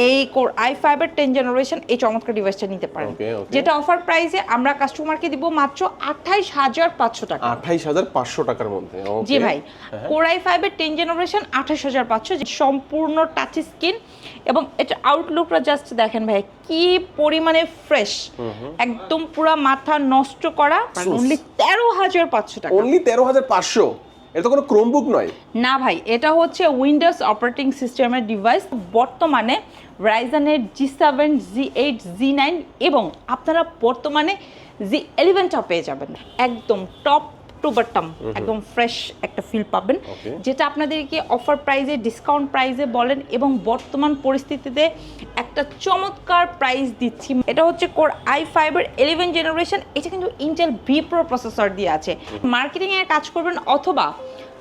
এই core i5 এর 10 generation এই চমৎকার ডিভাইসটা নিতে পারেন, যেটা অফার প্রাইসে আমরা কাস্টমারকে দিব মাত্র 28500 টাকা। 28500 টাকার মধ্যে। জি ভাই, কোর i5 এর 10 জেনারেশন 28500, সম্পূর্ণ টাচ স্ক্রিন এবং এটা আউটলুকটা জাস্ট দেখেন ভাই কি পরিমাণে ফ্রেশ, একদম পুরো মাথা নষ্ট করা। অনলি 13500 টাকা। অনলি 13500? এটা তো কোনো ক্রোমবুক নয় না ভাই, এটা হচ্ছে উইন্ডোজ অপারেটিং সিস্টেমের ডিভাইস। বর্তমানে রাইজেনের G7, G8, G9 এবং আপনারা বর্তমানে G11টা পেয়ে যাবেন। একদম টপ টু বটম একদম ফ্রেশ একটা ফিল পাবেন, যেটা আপনাদেরকে অফার প্রাইসে, ডিসকাউন্ট প্রাইসে বলেন এবং বর্তমান পরিস্থিতিতে একটা চমৎকার প্রাইস দিচ্ছি। এটা হচ্ছে কোর i5 এর 11 জেনারেশন। এটা কিন্তু ইন্টেল ভি প্রো প্রসেসর দিয়ে আছে। মার্কেটিং এর কাজ করবেন অথবা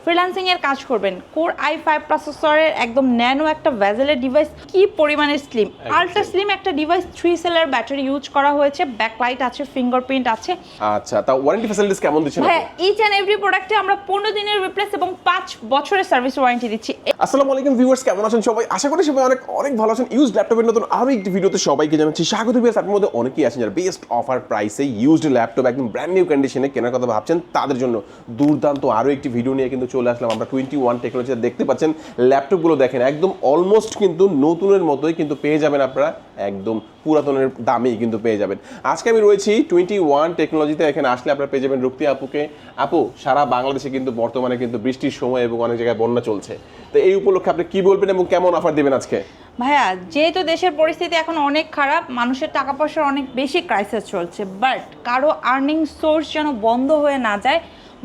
ফ্রিল্যান্সিং এর কাজ করবেন, কোর i5 প্রসেসরের একদম ন্যানো একটা ভেজেলের ডিভাইস, কি পরিমাণে স্লিম, আলট্রা স্লিম একটা ডিভাইস। 3 সেলের ব্যাটারি ইউজ করা হয়েছে, ব্যাকলাইট আছে, ফিঙ্গারপ্রিন্ট আছে। আচ্ছা, তা ওয়ারেন্টি ফ্যাসিলিটিস কেমন দিচ্ছেন? হ্যাঁ, ইচ এন্ড এভরি প্রোডাক্টে আমরা 15 দিনের রিপ্লেস এবং 5 বছরের সার্ভিস ওয়ারেন্টি দিচ্ছি। আসসালামু আলাইকুম ভিউয়ার্স, কেমন আছেন সবাই? আশা করি সবাই অনেক অনেক ভালো আছেন। ইউজড ল্যাপটপের নতুন আরো একটি ভিডিওতে সবাইকে জানাচ্ছি স্বাগত। ভিউয়ার্স, আপনাদের মধ্যে অনেকেই আছেন যারা বেস্ট অফার প্রাইসে ইউজড ল্যাপটপ একদম ব্র্যান্ড নিউ কন্ডিশনে কেনার কথা ভাবছেন, তাদের জন্য দুর্দান্ত আরো একটি ভিডিও নিয়ে কিন্তু চলে আসলাম আমরা 21 টেকনোলজি। দেখতে পাচ্ছেন ল্যাপটপগুলো দেখেন একদম অলমোস্ট কিন্তু নতুনের মতোই কিন্তু পেয়ে যাবেন আপনারা, একদম পুরাতনের দামেই কিন্তু পেয়ে যাবেন। আজকে আমি রয়েছি 21 টেকনোলজিতে। এখানে আসলে আপনারা পেয়ে যাবেন রুক্তি আপুকে। আপু, সারা বাংলাদেশে কিন্তু বর্তমানে কিন্তু বৃষ্টির সময় এবং অনেক জায়গায় বন্যা চলছে, তো এই উপলক্ষে আপনি কি বলবেন এবং কেমন অফার দিবেন আজকে? ভাইয়া, যেহেতু দেশের পরিস্থিতি এখন অনেক খারাপ, মানুষের টাকা পয়সার অনেক বেশি ক্রাইসিস চলছে, বাট কারো আর্নিং সোর্স যেন বন্ধ হয়ে না যায়,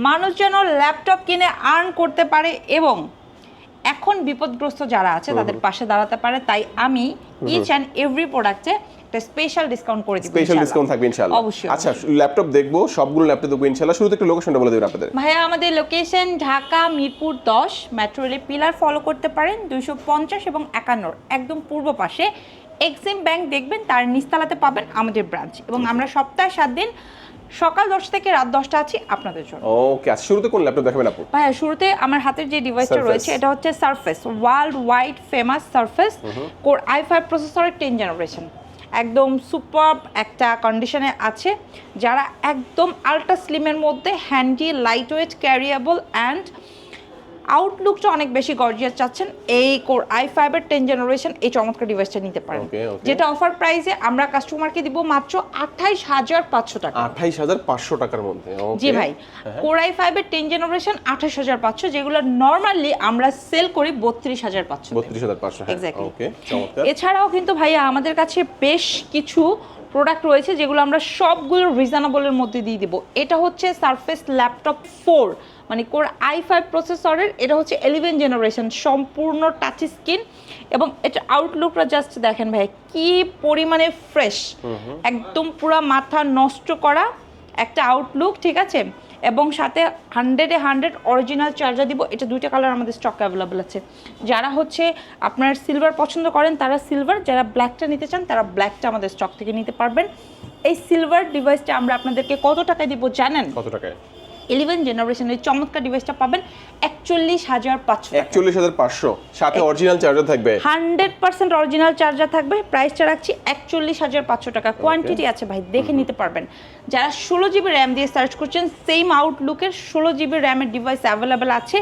মানুষ যেন ল্যাপটপ কিনে আর্ন করতে পারে এবং এখন বিপদগ্রস্ত যারা আছে তাদের পাশে দাঁড়াতে পারে, তাই আমি ইচ অ্যান্ড এভরি প্রোডাক্টে একটা স্পেশাল ডিসকাউন্ট করে দিব। স্পেশাল ডিসকাউন্ট থাকবে ইনশাআল্লাহ। অবশ্যই। আচ্ছা, ল্যাপটপ দেখবো, সবগুলো ল্যাপটপ দেখবো ইনশাআল্লাহ। শুরুতে একটু লোকেশনটা বলে দেবেন আপনাদের। ভাইয়া, আমাদের লোকেশন ঢাকা মিরপুর 10, মেট্রো রেলের পিলার ফলো করতে পারেন 250 এবং 51 একদম পূর্ব পাশে এক্সিম ব্যাংক দেখবেন, তার নিচতলাতে পাবেন আমাদের ব্রাঞ্চ এবং আমরা সপ্তাহে 7 দিন সকাল 10 থেকে রাত 10টা আছি আপনাদের জন্য। ওকে, আচ্ছা, শুরুতে কোন ল্যাপটপ দেখাবেন আপু? ভাইয়া, শুরুতে আমার হাতের যে ডিভাইসটা রয়েছে এটা হচ্ছে surface, world wide famous surface core i5 প্রসেসরের 10 জেনারেশন। একদম সুপার একটা কন্ডিশনে আছে। যারা একদম আলট্রা স্লিমের মধ্যে handy, light weight, carriable and আউটলুকটা অনেক বেশি গর্জিয়াস চাচ্ছেন, এই কোর i5 এর 10 জেনারেশন এই চমৎকার ডিভাইসটা নিতে পারেন, যেটা অফার প্রাইসে আমরা কাস্টমারকে দিব মাত্র 28500 টাকা। 28500 টাকার মধ্যে। জি ভাই, কোর i5 এর 10 জেনারেশন 28500, যেগুলো নরমালি আমরা সেল করি 32500। 32500, এক্স্যাক্টলি। ওকে, চমৎকার। এছাড়াও কিন্তু ভাইয়া আমাদের কাছে বেশ কিছু প্রোডাক্ট রয়েছে যেগুলো আমরা সবগুলো রিজনেবলের মধ্যে দিয়ে দিব। এটা হচ্ছে সারফেস ল্যাপটপ 4, মানে কোর i5 প্রসেসরের, এটা হচ্ছে 11 জেনারেশন, সম্পূর্ণ টাচ স্ক্রিন এবং এটা আউটলুকটা জাস্ট দেখেন ভাই কি পরিমাণে ফ্রেশ, একদম পুরো মাথা নষ্ট করা একটা আউটলুক, ঠিক আছে। এবং সাথে 100-এ 100 অরিজিনাল চার্জার দিব। এটা দুইটা কালার আমাদের স্টক অ্যাভেলেবল আছে। যারা হচ্ছে আপনার সিলভার পছন্দ করেন তারা সিলভার, যারা ব্ল্যাকটা নিতে চান তারা ব্ল্যাকটা আমাদের স্টক থেকে নিতে পারবেন। এই সিলভার ডিভাইসটা আমরা আপনাদেরকে কত টাকায় দিব জানেন? কত টাকায়? 11 জেনারেশনের চমৎকার ডিভাইসটা পাবেন 41500। 41500, সাথে অরিজিনাল চার্জার থাকবে, 100% অরিজিনাল চার্জার থাকবে। প্রাইসটা রাখছি 41500 টাকা। কোয়ান্টিটি আছে ভাই, দেখে নিতে পারবেন। যারা 16 জিবি র্যাম দিয়ে সার্চ করছেন, সেম আউটলুকের 16 জিবি র্যামের ডিভাইস অ্যাভেলেবেল আছে।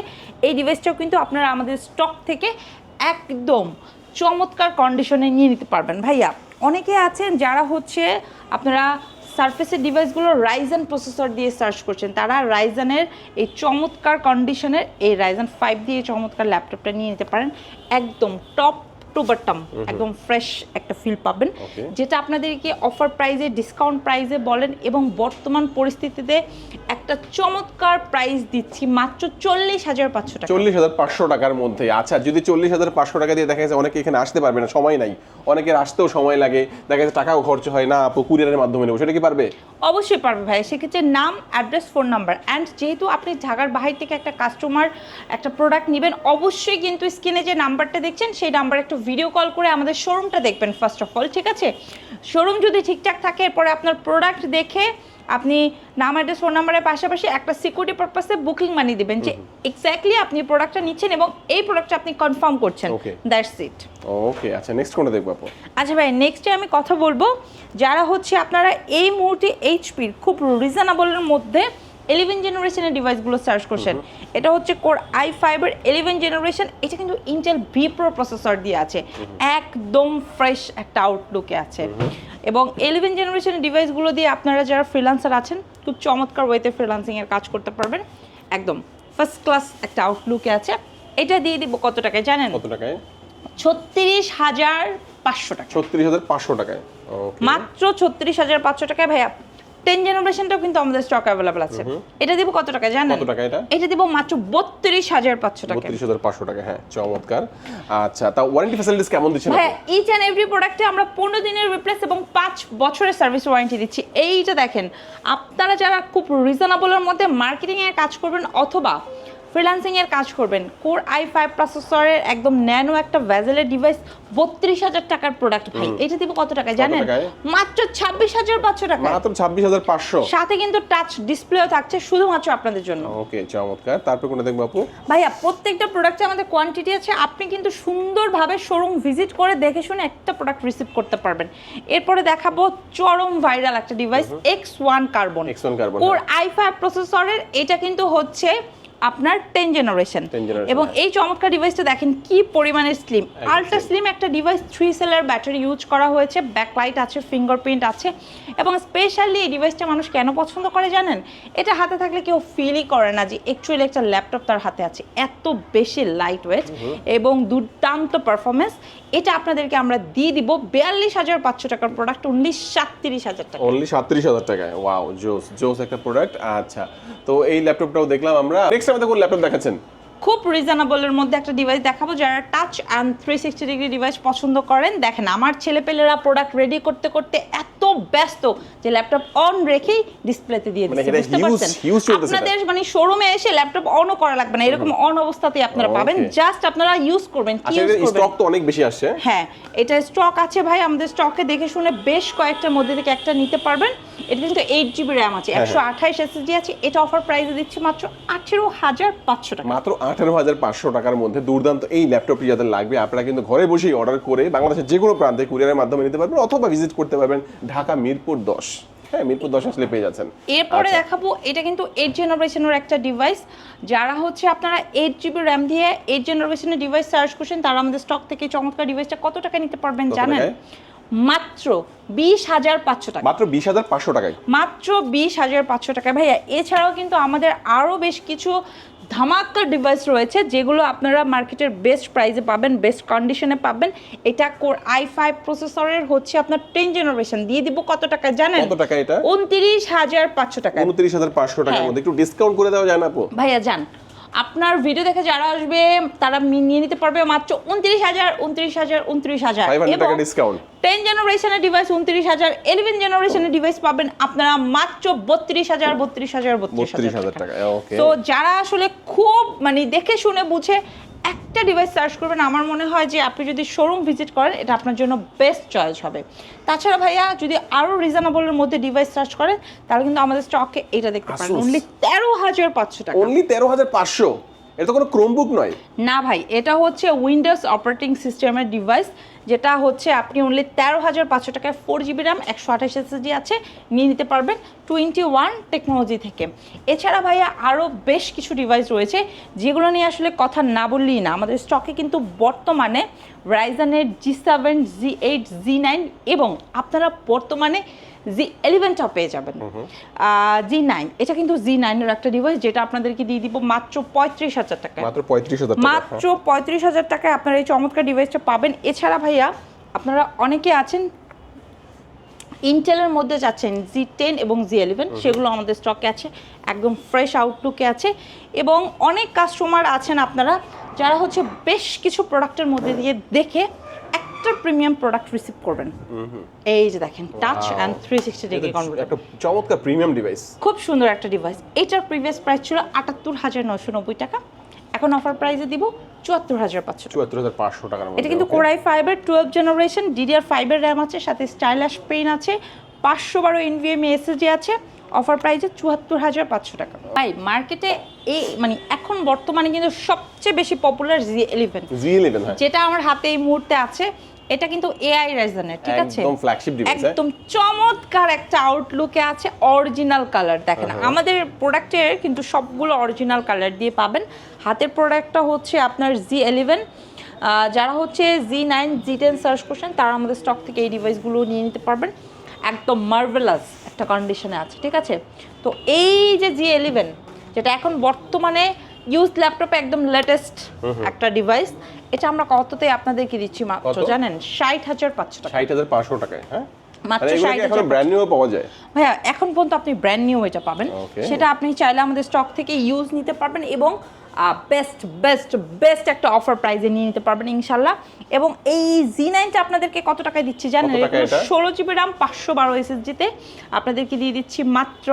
এই ডিভাইসটাও কিন্তু আপনারা আমাদের স্টক থেকে একদম চমৎকার কন্ডিশনে নিয়ে নিতে পারবেন। ভাইয়া, অনেকে আছেন যারা হচ্ছে আপনারা সারফেসের ডিভাইসগুলো রাইজেন প্রসেসর দিয়ে সার্চ করছেন, তারা রাইজেনের এই চমৎকার কন্ডিশনের এই রাইজেন 5 দিয়ে চমৎকার ল্যাপটপটা নিয়ে নিতে পারেন। একদম টপ টু বটম একদম ফ্রেশ একটা ফিল পাবেন, যেটা আপনাদেরকে অফার প্রাইসে, ডিসকাউন্ট প্রাইসে বলেন এবং বর্তমান পরিস্থিতিতে একটা চমৎকার প্রাইস দিচ্ছি মাত্র 40500 টাকা। 40500 টাকার মধ্যে। আচ্ছা, যদি 40500 টাকা দিয়ে দেখা যাচ্ছে অনেকে এখানে আসতে পারবে না, সময় নাই, অনেকের আসতেও সময় লাগে, দেখা যাচ্ছে টাকাও খরচ হয় না, আপু কুরিয়ারের মাধ্যমে নেবো, সেটা কি পারবে? অবশ্যই পারবে ভাই। সেক্ষেত্রে নাম, অ্যাড্রেস, ফোন নাম্বার, অ্যান্ড যেহেতু আপনি ঢাকার বাহির থেকে একটা কাস্টমার একটা প্রোডাক্ট নেবেন, অবশ্যই কিন্তু স্ক্রিনে যে নাম্বারটা দেখছেন সেই নাম্বারে একটু ভিডিও কল করে আমাদের শোরুমটা দেখবেন ফার্স্ট অফ অল, ঠিক আছে? শোরুম যদি ঠিকঠাক থাকে এরপরে আপনার প্রোডাক্ট দেখে আপনি নাম অ্যাড্রেস ফোন নাম্বারের পাশাপাশি একটা সিকিউরিটি পারপাসে বুকিং মানি দিবেন যে এক্স্যাক্টলি আপনি প্রোডাক্টটা নিচ্ছেন এবং এই প্রোডাক্টটা আপনি কনফার্ম করছেন, দ্যাটস ইট। ওকে, আচ্ছা নেক্সট কোনটা দেখবো আপু? আচ্ছা ভাই, নেক্সটে আমি কথা বলবো যারা হচ্ছে আপনারা এই মুহূর্তে এইচপির খুব রিজনেবলের মধ্যে 11 জেনারেশনের ডিভাইসগুলো সার্চ করছেন। এটা হচ্ছে কোর i5 এর 11 জেনারেশন, এটা কিন্তু ইন্টেল ভি প্রো প্রসেসর দিয়ে আছে, একদম ফ্রেশ একটা আউটলুকে আছে। এবং 11 জেনারেশনের ডিভাইসগুলো দিয়ে আপনারা যারা ফ্রিল্যান্সার আছেন খুব চমৎকার ওয়েতে ফ্রিল্যান্সিং এর কাজ করতে পারবেন, একদম ফার্স্ট ক্লাস একটা আউটলুকে আছে। এটা দিয়ে দিব কত টাকায় জানেন? কত টাকায়? 36,500 টাকা। 36,500 টাকায়, ওকে, মাত্র 36,500 টাকায় ভাইয়া। 10 জেনারেশনটাও কিন্তু আমাদের স্টক অ্যাভেলেবল আছে। এটা দিব কত টাকা জানেন? কত টাকা এটা? এটা দিব মাত্র 32,500 টাকা। 32,500 টাকা, হ্যাঁ চমৎকার। আচ্ছা, তা ওয়ারেন্টি ফ্যাসিলিটিস কেমন দিচ্ছেন হ্যাঁ, আপনি? ইচ অ্যান্ড এভরি প্রোডাক্টে আমরা 15 দিনের রিপ্লেস এবং 5 বছরের সার্ভিস ওয়ারেন্টি দিচ্ছি। এইটা দেখেন, আপনারা যারা খুব রিজনেবলের মধ্যে মার্কেটিং এর কাজ করবেন অথবা ফ্রিল্যান্সিং এর কাজ করবেন, কোর i5 প্রসেসরের একদম ন্যানো একটা ভেজেলের ডিভাইস 32,000 টাকার প্রোডাক্ট ভাই। এটা দিব কত টাকা জানেন? মাত্র 26,500 টাকা। মাত্র 26,500, সাথে কিন্তু টাচ ডিসপ্লেও থাকছে শুধুমাত্র আপনাদের জন্য। ওকে চমৎকার। তারপর কোনটা দেখবো আপু? ভাইয়া, প্রত্যেকটা প্রোডাক্টে আমাদের কোয়ান্টিটি আছে, আপনি কিন্তু সুন্দরভাবে শোরুম ভিজিট করে দেখে শুনে একটা প্রোডাক্ট রিসিভ করতে পারবেন। এরপরে দেখাবো চরম ভাইরাল একটা device X1 carbon, core i5 প্রসেসরের। এটা কিন্তু হচ্ছে আপনার 10 জেনারেশন এবং এই চমৎকার ডিভাইসটা দেখেন কি পরিমাণে স্লিম, আলট্রা স্লিম একটা ডিভাইস। 3 সেলের ব্যাটারি ইউজ করা হয়েছে, ব্যাকলাইট আছে, ফিঙ্গারপ্রিন্ট আছে এবং স্পেশালি এই ডিভাইসটা মানুষ কেন পছন্দ করে জানেন? এটা হাতে থাকলে কেউ ফিলই করে না যে অ্যাকচুয়ালি একটা ল্যাপটপ তার হাতে আছে, এত বেশি লাইট ওয়েট এবং দুর্দান্ত পারফরমেন্স। এটা আপনাদেরকে আমরা দিয়ে দিব 42,500 টাকার প্রোডাক্ট অনলি 37,000 টাকা। অনলি 37,000 টাকায়, ওয়াও, জোস জোস একটা প্রোডাক্ট। আচ্ছা, তো এই ল্যাপটপটাও দেখলাম আমরা। নেক্সট আমাদের কোন ল্যাপটপ দেখাচ্ছেন? খুব রিজনেবলের মধ্যে একটা ডিভাইস দেখাবো যারা টাচ অ্যান্ড 360 ডিগ্রি ডিভাইস পছন্দ করেন। দেখেন, আমার ছেলেপেলেরা প্রোডাক্ট রেডি করতে করতে এত ব্যস্ত যে ল্যাপটপ অন রেখেই ডিসপ্লেতে দিয়ে দিচ্ছে, বুঝতে পারছেন? আপনাদের মানে শোরুমে এসে ল্যাপটপ অনও করা লাগবে না, এরকম অন অবস্থাতেই আপনারা পাবেন, জাস্ট আপনারা ইউজ করবেন। কি ইউজ করবেন? স্টক তো অনেক বেশি আসছে। হ্যাঁ, এটা স্টক আছে ভাই, আমাদের স্টকে দেখে শুনে বেশ কয়েকটার মধ্যে থেকে একটা নিতে পারবেন। এটা কিন্তু 8GB র্যাম আছে, 128 এসএসডি আছে। এটা অফার প্রাইসে দিচ্ছি মাত্র 18,500 টাকা। মাত্র 18,500 টাকার মধ্যে দুর্দান্ত এই ল্যাপটপটি যাদের লাগবে আপনারা কিন্তু ঘরে বসেই অর্ডার করে বাংলাদেশের যে কোনো প্রান্তে কুরিয়ারের মাধ্যমে নিতে পারবেন অথবা ভিজিট করতে পারবেন ঢাকা মিরপুর 10। হ্যাঁ, মিরপুর 10 আসলে পেয়ে যাচ্ছেন। এরপরে দেখাবো, এটা কিন্তু 8 জেনারেশনের একটা ডিভাইস। যারা হচ্ছে আপনারা 8GB র্যাম দিয়ে 8 জেনারেশনের ডিভাইস সার্চ করছেন তারা আমাদের স্টক থেকে চমৎকার ডিভাইসটা কত টাকা নিতে পারবেন জানেন? মাত্র 20,500 টাকা। মাত্র 20,500 টাকায়, মাত্র 20,500 টাকা ভাইয়া। এছাড়াও কিন্তু আমাদের আরও বেশ কিছু ধামাকা ডিভাইস রয়েছে যেগুলো আপনারা মার্কেটের বেস্ট প্রাইসে পাবেন, বেস্ট কন্ডিশনে পাবেন। এটা কোর i5 প্রসেসরের হচ্ছে আপনার 10 জেনারেশন। দিয়ে দিব কত টাকা জানেন? কত টাকা এটা? 29,500 টাকা। 29,500 টাকার মধ্যে একটু ডিসকাউন্ট করে দেওয়া যায় না আপু? ভাইয়া যান, আপনার ভিডিও দেখে যারা আসবে তারা নিয়ে নিতে পারবে মাত্র 29,000, 29,000 টাকা ডিসকাউন্ট। 10 জেনারেশনের ডিভাইস 29,000, 11 জেনারেশনের ডিভাইস পাবেন আপনারা মাত্র 32,000 টাকা। ওকে, তো যারা আসলে খুব মানে দেখে শুনে বুঝে একটা ডিভাইস সার্চ করবেন, আমার মনে হয় যে আপনি যদি শোরুম ভিজিট করেন এটা আপনার জন্য বেস্ট চয়েস হবে। তাছাড়া ভাইয়া যদি আরও রিজনেবলের মধ্যে ডিভাইস সার্চ করেন তাহলে কিন্তু আমাদের স্টকে এটা দেখতে পারেন অনলি 13,500 টাকা। অনলি 13,500? এটা তো কোনো ক্রোমবুক নয় না ভাই, এটা হচ্ছে উইন্ডোজ অপারেটিং সিস্টেমের ডিভাইস, যেটা হচ্ছে আপনি অনলি 13,500 টাকায় 4GB র্যাম 128 এসএসডি আছে নিয়ে নিতে পারবেন 21 টেকনোলজি থেকে। এছাড়া ভাইয়া আরও বেশ কিছু ডিভাইস রয়েছে যেগুলো নিয়ে আসলে কথা না বললেই না। আমাদের স্টকে কিন্তু বর্তমানে রাইজেনের G7, Z8, Z9 এবং আপনারা বর্তমানে Z11টাও পেয়ে যাবেন। Z9, এটা কিন্তু Z9 এর একটা ডিভাইস যেটা আপনাদেরকে দিয়ে দিব মাত্র 35,000 টাকায়। মাত্র 35,000 টাকা, মাত্র 35,000 টাকায় আপনারা এই চমৎকার ডিভাইসটা পাবেন। এছাড়া ভাইয়া আপনারা অনেকে আছেন ইন্টেলের মধ্যে যাচ্ছেন Z10 এবং Z11, সেগুলো আমাদের স্টকে আছে, একদম ফ্রেশ আউটলুকে আছে। এবং অনেক কাস্টমার আছেন আপনারা যারা হচ্ছে বেশ কিছু প্রোডাক্টের মধ্যে দিয়ে দেখে একটা প্রিমিয়াম প্রোডাক্ট রিসিভ করবেন। এই যে দেখেন, টাচ অ্যান্ড 360 ডিগ্রি কনভার্টার, একটা চমৎকার প্রিমিয়াম ডিভাইস, খুব সুন্দর একটা ডিভাইস। এটার প্রিভিয়াস প্রাইস ছিল 78,990 টাকা, এখন এখন অফার প্রাইসে দিব 74,500 টাকা। 74,500 টাকার মধ্যে এটা কিন্তু okay? Core i fibre 12 generation DDR5 এর র্যাম আছে, সাথে স্টাইলাশ পেন আছে, 512 NVMe SSD আছে, অফার প্রাইসে 74,500 টাকা। ভাই মার্কেটে এই মানে এখন বর্তমানে কিন্তু সবচেয়ে বেশি পপুলার Z11 হ্যাঁ যেটা আমার হাতে এই মুহূর্তে আছে, এটা কিন্তু AI রাইজেনের, ঠিক আছে, একদম ফ্ল্যাগশিপ ডিভাইস একদম চমৎকার একটা আউটলুকে আছে, অরিজিনাল কালার। দেখেন আমাদের প্রোডাক্টের কিন্তু সবগুলো অরিজিনাল কালার দিয়ে পাবেন। হাতের প্রোডাক্টটা হচ্ছে আপনার Z11, যারা হচ্ছে Z9 Z10 সার্চ করছেন তারা আমাদের স্টক থেকে এই ডিভাইসগুলো নিয়ে নিতে পারবেন। একদম মার্ভেলাস একটা কন্ডিশনে আছে, ঠিক আছে। তো এই যে Z11 যেটা এখন বর্তমানে ইউজ ল্যাপটপে একদম লেটেস্ট একটা ডিভাইস, এটা আমরা কততে আপনাদেরকে দিচ্ছি মাত্র জানেন? 60,500 টাকা। 60,500 টাকায় হ্যাঁ মাত্র মানে এগুলো কি এখন ব্র্যান্ড নিউ পাওয়া যায়? ভাইয়া এখন পর্যন্ত আপনি ব্র্যান্ড নিউ এটা পাবেন, Okay. সেটা আপনি চাইলে আমাদের স্টক থেকে ইউজ নিতে পারবেন এবং বেস্ট একটা অফার প্রাইসে নিয়ে নিতে পারবেন ইনশাল্লাহ। এবং এই Z9টা আপনাদেরকে কত টাকায় দিচ্ছি জানেন? কত টাকা এটা? 16 GB RAM 512 SSD-তে আপনাদেরকে দিয়ে দিচ্ছি মাত্র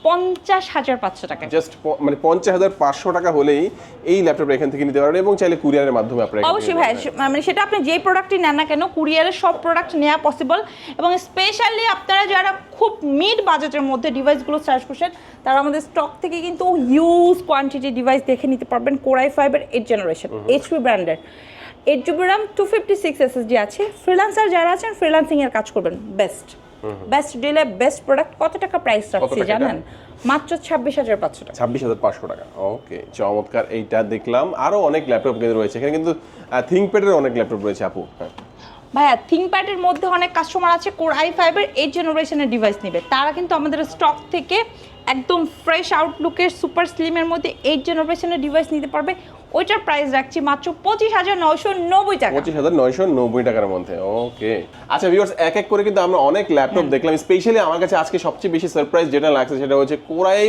50,500 টাকা। জাস্ট মানে 50,500 টাকা হলেই এই ল্যাপটপটা এখান থেকে নিতে পারবেন এবং চাইলে কুরিয়ারের মাধ্যমে আপনারা অবশ্যই ভাই, মানে সেটা আপনি যেই প্রোডাক্টই নেন না কেন কুরিয়ারের সব প্রোডাক্ট নেওয়া পসিবল। এবং স্পেশালি আপনারা যারা খুব মিড বাজেটের মধ্যে ডিভাইসগুলো সার্চ করছেন তারা আমাদের স্টক থেকে কিন্তু হিউজ কোয়ান্টিটি ডিভাইস দেখে নিতে পারবেন। কোরাই ফাইবার 8 জেনারেশন HP ব্র্যান্ডের, 8 GB RAM 256 SSD আছে। ফ্রিল্যান্সার যারা আছেন ফ্রিল্যান্সিং এর কাজ করবেন, বেস্ট ডিলে বেস্ট প্রোডাক্ট। কত টাকা প্রাইস রাখছি টাকা জানেন? মাত্র 26,500 টাকা। 26,500 টাকা। ওকে চমৎকার, এইটা দেখলাম। আরো অনেক ল্যাপটপ কিন্তু রয়েছে এখানে, কিন্তু থিংকপ্যাডের অনেক ল্যাপটপ রয়েছে আপু। হ্যাঁ ভাইয়া থিংকপ্যাডের মধ্যে অনেক কাস্টমার আছে কোরাই ফাইবার 8 জেনারেশনের ডিভাইস নেবে, তারা কিন্তু আমাদের স্টক থেকে একদম ফ্রেশ আউটলুকের সুপার স্লিমের মধ্যে 8 জেনারেশনের ডিভাইস নিতে পারবে। ওইটার প্রাইস রাখছি মাত্র 25,990 টাকা। 25,990 টাকার মধ্যে। ওকে আচ্ছা ভিউয়ার্স, এক এক করে কিন্তু আমরা অনেক ল্যাপটপ দেখলাম। স্পেশালি আমার কাছে আজকে সবচেয়ে বেশি সারপ্রাইজ যেটা লাগছে সেটা হচ্ছে কোরাই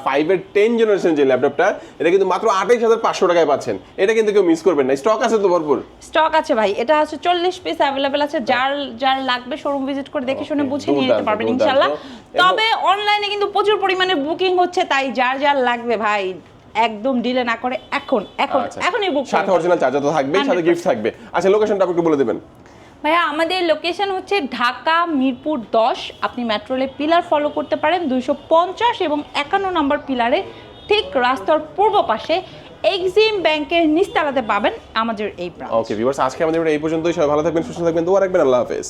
5 এর 10 জেনারেশন যে ল্যাপটপটা, এটা কিন্তু মাত্র 28,500 টাকায় পাচ্ছেন। এটা কিন্তু কেউ মিস করবেন না, স্টক আছে তো ভরপুর। স্টক আছে ভাই, এটা হচ্ছে 40 পিস অ্যাভেলেবেল আছে। যার লাগবে শোরুম ভিজিট করে দেখে শুনে বুঝে নিয়ে নিতে পারবেন ইনশাআল্লাহ। তবে অনলাইনে কিন্তু প্রচুর পরিমাণে বুকিং হচ্ছে, তাই যার লাগবে ভাই একদম ডিলে না করে এখনই বুক করুন। সাথে অরিজিনাল চার্জার তো থাকবে, সাথে গিফট থাকবে। আচ্ছা লোকেশনটা আপনি একটু বলে দেবেন। ভাইয়া আমাদের লোকেশন হচ্ছে ঢাকা মিরপুর 10। আপনি মেট্রো রেলে পিলার ফলো করতে পারেন 250 এবং 51 নম্বর পিলারে ঠিক রাস্তার পূর্ব পাশে এক্সিম ব্যাংকের নিচতলাতে পাবেন আমাদের এই ব্রাঞ্চ। ওকে ভিউয়ার্স, আজকে আমাদের এই পর্যন্তই। সবাই ভালো থাকবেন, সুস্থ থাকবেন, দোয়া রাখবেন। আল্লাহ হাফেজ।